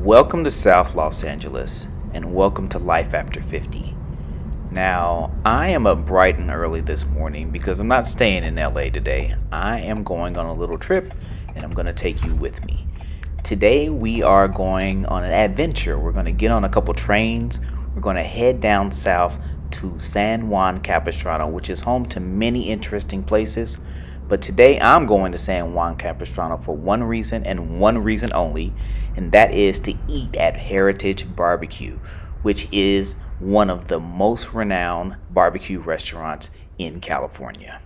Welcome to South Los Angeles, and welcome to Life After 50. Now, I am up bright and early this morning because I'm not staying in LA today. I am going on a little trip, and I'm going to take you with me. Today, we are going on an adventure. We're going to get on a couple trains. We're going to head down south to San Juan Capistrano, which is home to many interesting places. But today I'm going to San Juan Capistrano for one reason and one reason only, and that is to eat at Heritage Barbecue, which is one of the most renowned barbecue restaurants in California.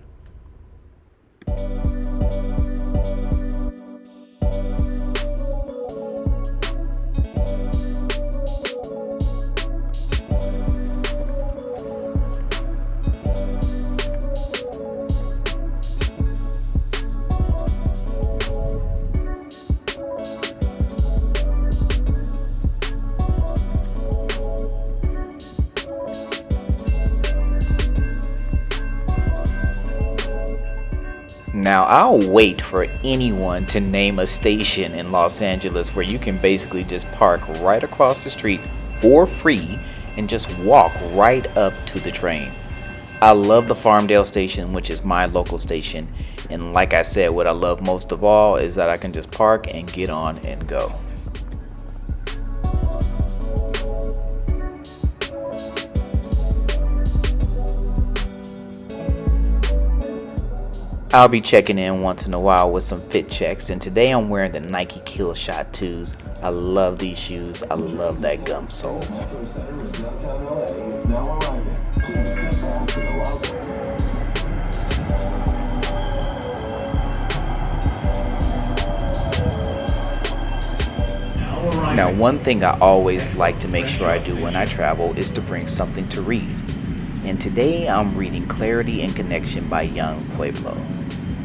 Now, I'll wait for anyone to name a station in Los Angeles where you can basically just park right across the street for free and just walk right up to the train. I love the Farmdale station, which is my local station. And like I said, what I love most of all is that I can just park and get on and go. I'll be checking in once in a while with some fit checks, and today I'm wearing the Nike Kill Shot 2s. I love these shoes. I love that gum sole. Now, one thing I always like to make sure I do when I travel is to bring something to read. And today I'm reading Clarity and Connection by Young Pueblo.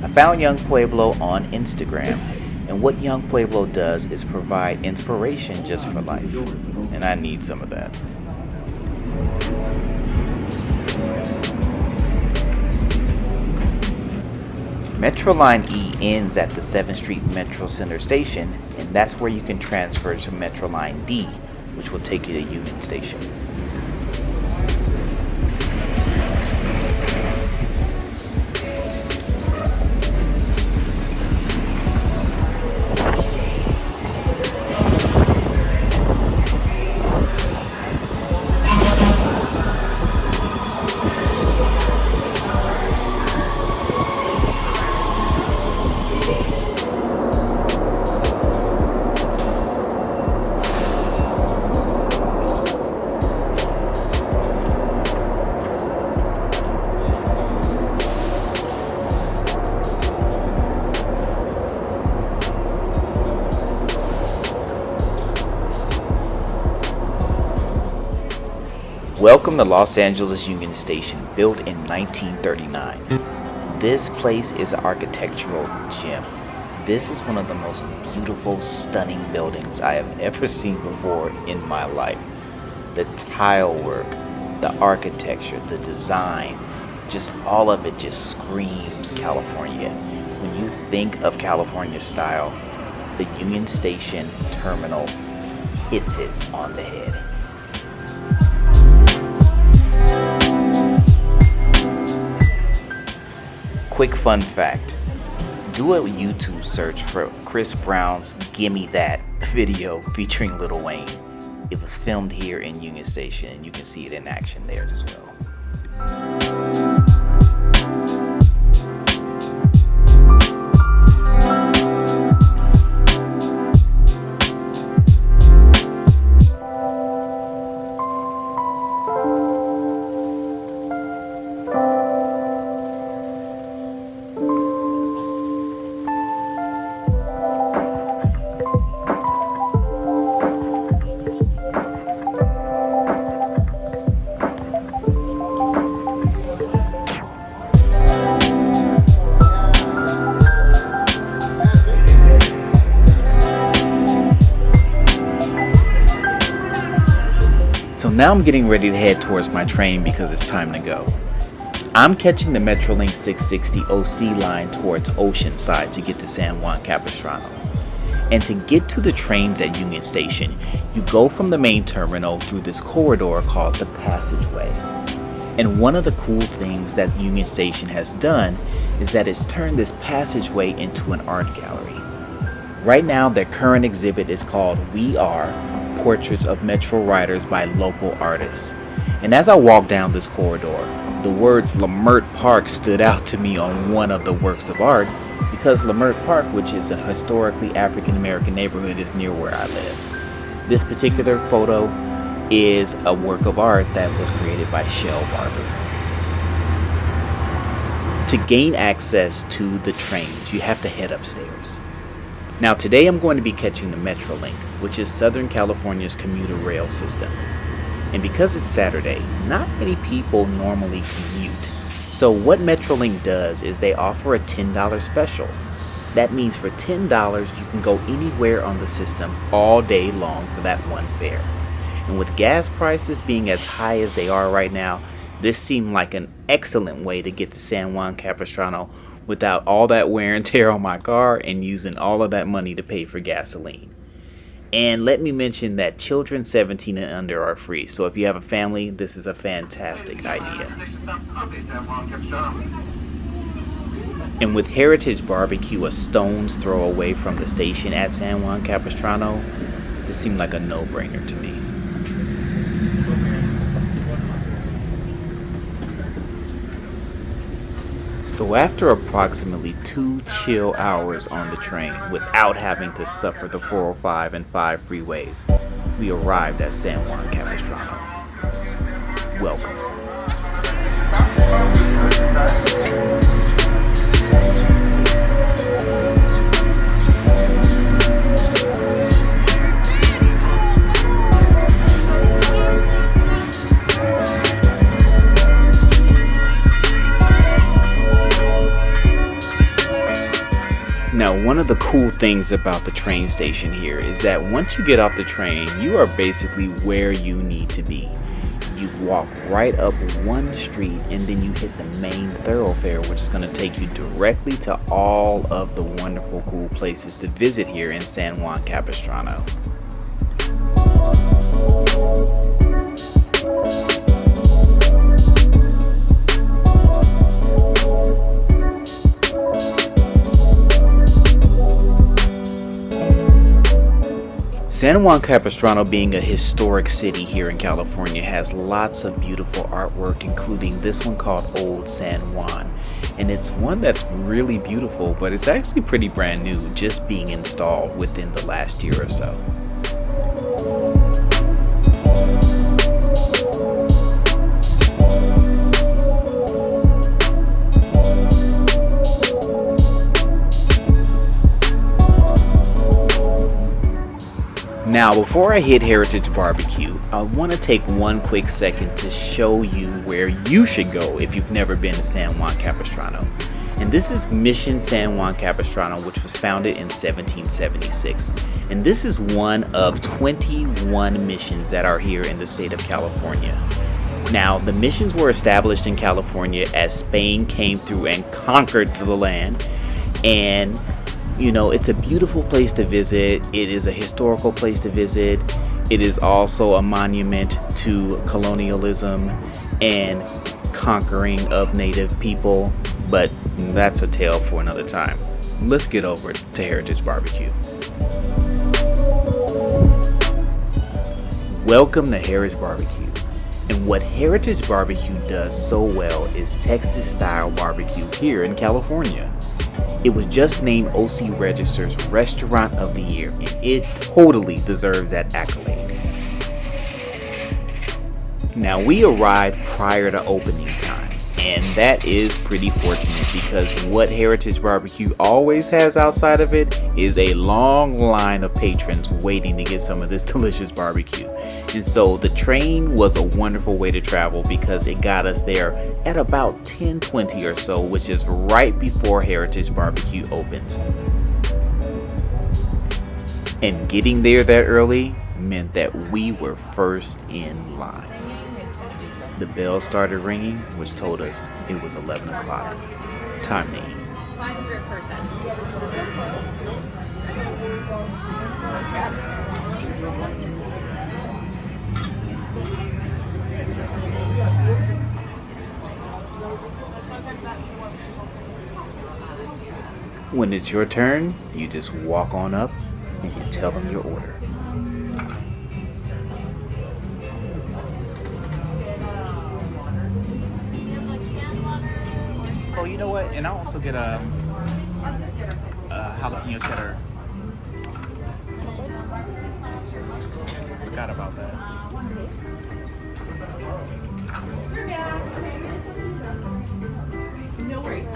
I found Young Pueblo on Instagram, and what Young Pueblo does is provide inspiration just for life, and I need some of that. Metro Line E ends at the 7th Street Metro Center station, and that's where you can transfer to Metro Line D, which will take you to Union Station. Welcome to Los Angeles Union Station, built in 1939. This place is an architectural gem. This is one of the most beautiful, stunning buildings I have ever seen before in my life. The tile work, the architecture, the design, just all of it just screams California. When you think of California style, the Union Station terminal hits it on the head. Quick fun fact, do a YouTube search for Chris Brown's Gimme That video featuring Lil Wayne. It was filmed here in Union Station, and you can see it in action there as well. Now I'm getting ready to head towards my train because it's time to go. I'm catching the Metrolink 660 OC line towards Oceanside to get to San Juan Capistrano. And to get to the trains at Union Station, you go from the main terminal through this corridor called the Passageway. And one of the cool things that Union Station has done is that it's turned this passageway into an art gallery. Right now, their current exhibit is called We Are, Portraits of Metro Riders by Local Artists. And as I walked down this corridor, the words Lamert Park stood out to me on one of the works of art, because Lamert Park, which is a historically African American neighborhood, is near where I live. This particular photo is a work of art that was created by Shell Barber. To gain access to the trains, you have to head upstairs. Now today I'm going to be catching the Metrolink, which is Southern California's commuter rail system. And because it's Saturday, not many people normally commute. So what Metrolink does is they offer a $10 special. That means for $10 you can go anywhere on the system all day long for that one fare. And with gas prices being as high as they are right now, this seemed like an excellent way to get to San Juan Capistrano without all that wear and tear on my car and using all of that money to pay for gasoline. And let me mention that children 17 and under are free, so if you have a family, this is a fantastic idea. And with Heritage Barbecue a stone's throw away from the station at San Juan Capistrano, this seemed like a no-brainer to me. So after approximately 2 chill hours on the train without having to suffer the 405 and 5 freeways, we arrived at San Juan Capistrano. Welcome. Now, one of the cool things about the train station here is that once you get off the train, you are basically where you need to be. You walk right up one street and then you hit the main thoroughfare, which is going to take you directly to all of the wonderful, cool places to visit here in San Juan Capistrano. San Juan Capistrano, being a historic city here in California, has lots of beautiful artwork, including this one called Old San Juan. And it's one that's really beautiful, but it's actually pretty brand new, just being installed within the last year or so. Now, before I hit Heritage Barbecue, I want to take one quick second to show you where you should go if you've never been to San Juan Capistrano. And this is Mission San Juan Capistrano, which was founded in 1776. And this is one of 21 missions that are here in the state of California. Now, the missions were established in California as Spain came through and conquered the land. And you know, it's a beautiful place to visit. It is a historical place to visit. It is also a monument to colonialism and conquering of native people, but that's a tale for another time. Let's get over to Heritage Barbecue. Welcome to Heritage Barbecue. And what Heritage Barbecue does so well is Texas-style barbecue here in California. It was just named OC Register's Restaurant of the Year, and it totally deserves that accolade. Now, we arrived prior to opening time, and that is pretty fortunate because what Heritage Barbecue always has outside of it is a long line of patrons waiting to get some of this delicious barbecue. And so the train was a wonderful way to travel because it got us there at about 10:20 or so, which is right before Heritage Barbecue opens. And getting there that early meant that we were first in line. The bell started ringing, which told us it was 11 o'clock. Time to eat. 500%. When it's your turn, you just walk on up and you tell them your order. Oh, you know what? And I'll also get a jalapeno cheddar. Forgot about that. No worries.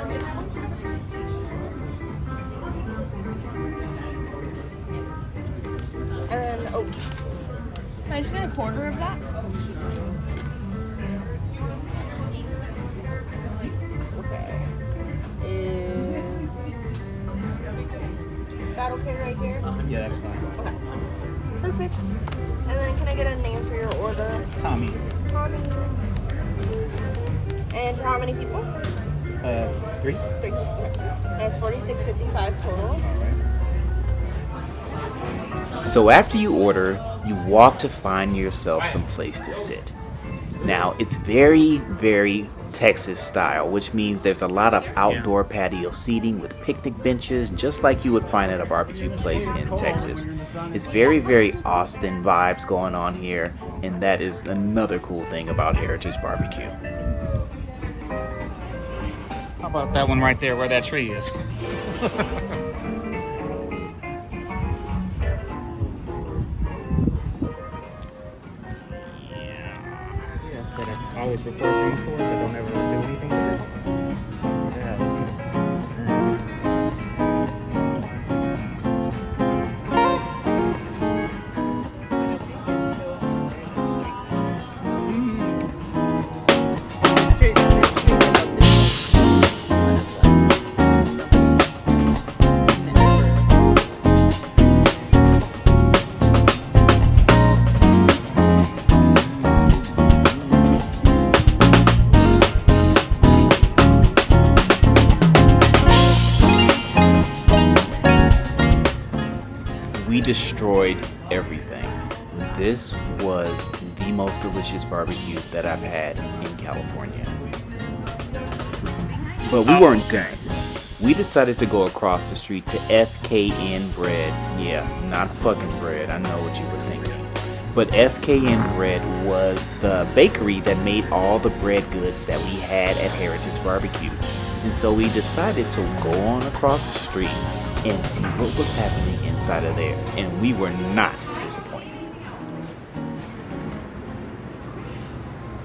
And then, oh, can I just get a quarter of that? Okay. Is that okay right here? Yeah, that's fine. Okay. Perfect. And then can I get a name for your order? Tommy. Tommy. And for how many people? 3. 3. Okay. And it's $46.55 total. So after you order, you walk to find yourself some place to sit. Now, it's very, very Texas style, which means there's a lot of outdoor patio seating with picnic benches, just like you would find at a barbecue place in Texas. It's very, very Austin vibes going on here, and that is another cool thing about Heritage Barbecue. How about that one right there where that tree is? That I always record things for, but don't ever do anything with it. So, yeah, let's We destroyed everything. This was the most delicious barbecue that I've had in California. But we weren't done. We decided to go across the street to FKN Bread. Yeah, not fucking bread. I know what you were thinking. But FKN Bread was the bakery that made all the bread goods that we had at Heritage Barbecue. And so we decided to go on across the street and see what was happening inside of there. And we were not disappointed.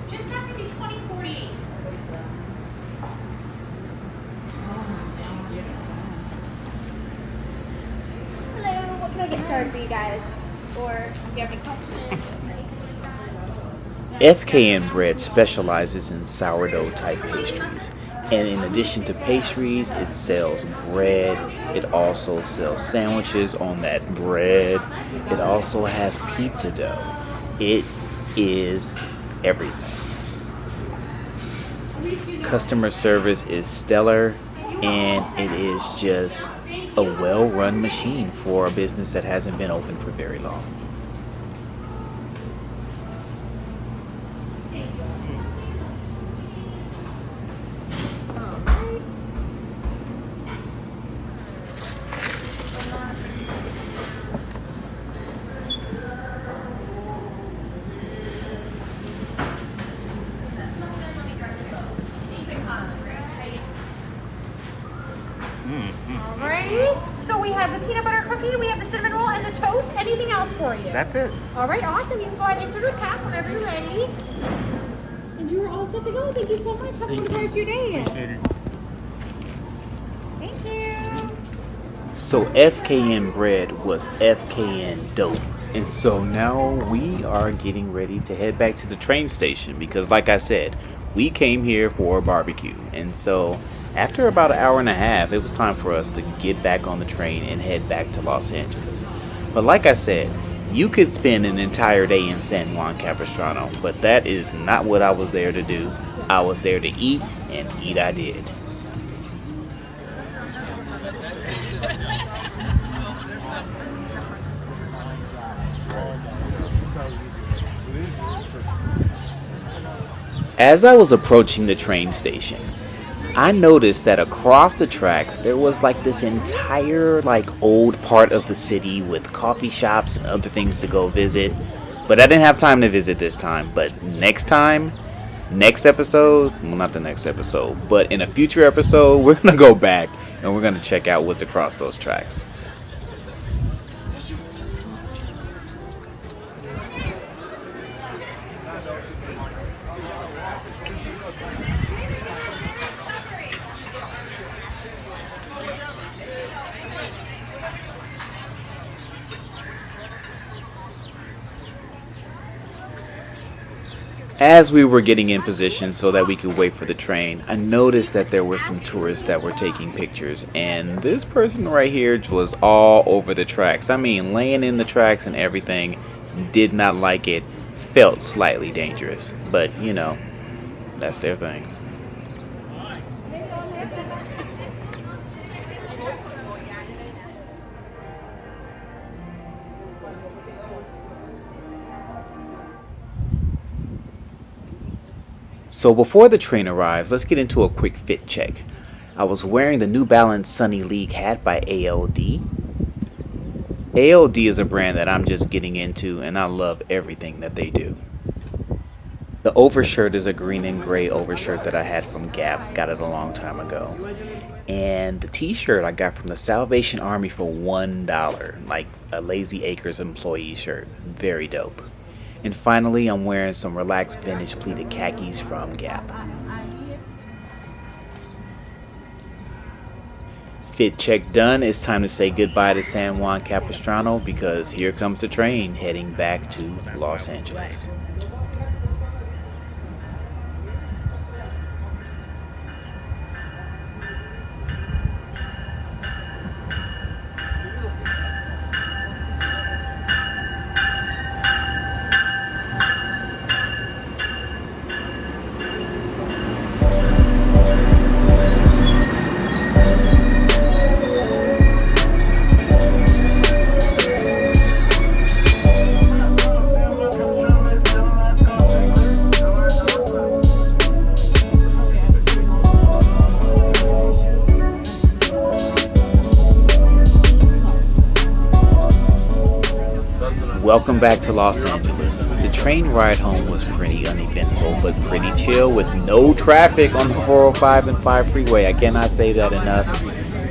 Just have to be 2048. Hello, what can I get started for you guys? Or if you have any questions, FKN Bread specializes in sourdough type pastries. And in addition to pastries, it sells bread. It also sells sandwiches on that bread. It also has pizza dough. It is everything. Customer service is stellar, and it is just a well-run machine for a business that hasn't been open for very long. Alrighty. So we have the peanut butter cookie, we have the cinnamon roll, and the toast. Anything else for you? That's it. Alright, awesome. You can go ahead and sort of tap whenever you're ready. And you are all set to go. Thank you so much. Have a good rest of your day. Appreciate it. Thank you. So FKN Bread was FKN dope. And so now we are getting ready to head back to the train station because, like I said, we came here for a barbecue. And so after about an hour and a half, it was time for us to get back on the train and head back to Los Angeles. But like I said, you could spend an entire day in San Juan Capistrano, but that is not what I was there to do. I was there to eat, and eat I did. As I was approaching the train station, I noticed that across the tracks there was like this entire like old part of the city with coffee shops and other things to go visit. But I didn't have time to visit this time. But next time, next episode, well, not the next episode, but in a future episode, we're gonna go back and we're gonna check out what's across those tracks. As we were getting in position so that we could wait for the train, I noticed that there were some tourists that were taking pictures, and this person right here was all over the tracks. I mean, laying in the tracks and everything. Did not like it. Felt slightly dangerous, but you know, that's their thing. So before the train arrives, let's get into a quick fit check. I was wearing the New Balance Sunny League hat by ALD. ALD is a brand that I'm just getting into, and I love everything that they do. The overshirt is a green and gray overshirt that I had from Gap, got it a long time ago. And the t-shirt I got from the Salvation Army for $1, like a Lazy Acres employee shirt. Very dope. And finally, I'm wearing some relaxed vintage pleated khakis from Gap. Fit check done. It's time to say goodbye to San Juan Capistrano because here comes the train heading back to Los Angeles. Welcome back to Los Angeles. The train ride home was pretty uneventful, but pretty chill with no traffic on the 405 and 5 freeway. I cannot say that enough.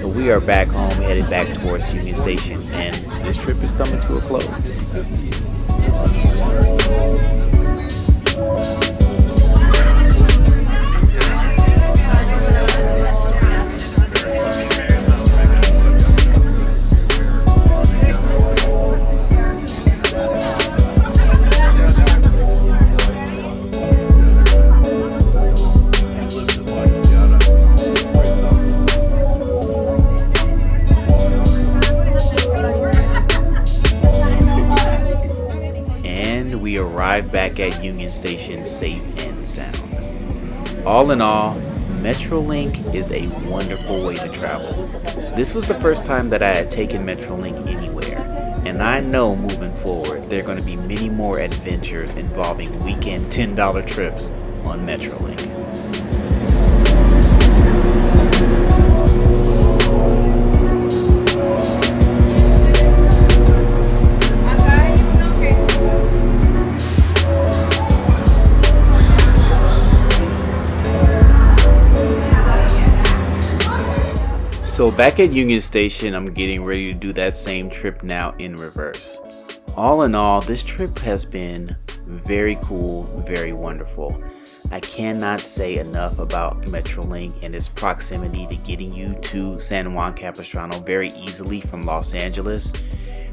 But we are back home, headed back towards Union Station, and this trip is coming to a close. Arrived back at Union Station safe and sound. All in all, Metrolink is a wonderful way to travel. This was the first time that I had taken Metrolink anywhere, and I know moving forward there are going to be many more adventures involving weekend $10 trips on Metrolink. So back at Union Station, I'm getting ready to do that same trip now in reverse. All in all, this trip has been very cool, very wonderful. I cannot say enough about Metrolink and its proximity to getting you to San Juan Capistrano very easily from Los Angeles.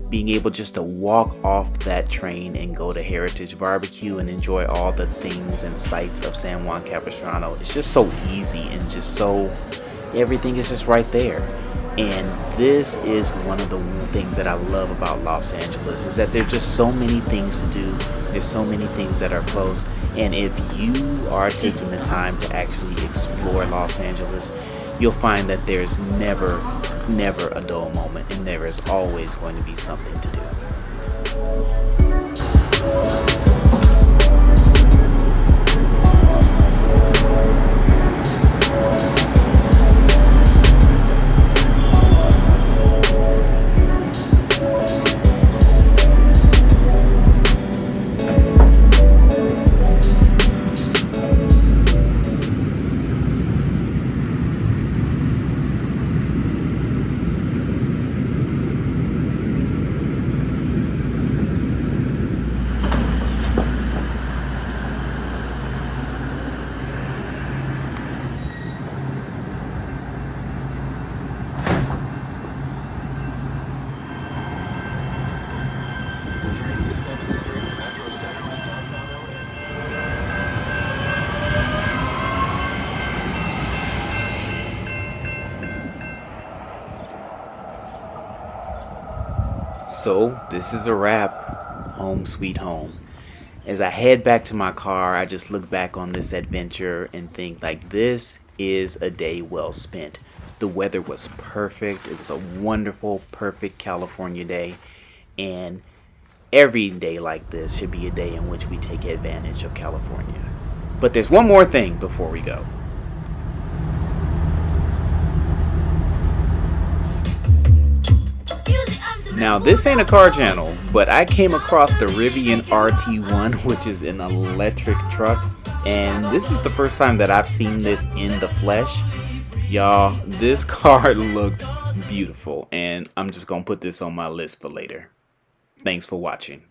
Being able just to walk off that train and go to Heritage Barbecue and enjoy all the things and sights of San Juan Capistrano. It's just so easy and just so... everything is just right there. And this is one of the things that I love about Los Angeles, is that there's just so many things to do. There's so many things that are close. And if you are taking the time to actually explore Los Angeles, you'll find that there's never a dull moment, and there is always going to be something to do. So this is a wrap. Home sweet home. As I head back to my car, I just look back on this adventure and think like this is a day well spent. The weather was perfect. It was a wonderful, perfect California day. And every day like this should be a day in which we take advantage of California. But there's one more thing before we go. Now, this ain't a car channel, but I came across the Rivian RT1, which is an electric truck, and this is the first time that I've seen this in the flesh. Y'all, this car looked beautiful, and I'm just gonna put this on my list for later. Thanks for watching.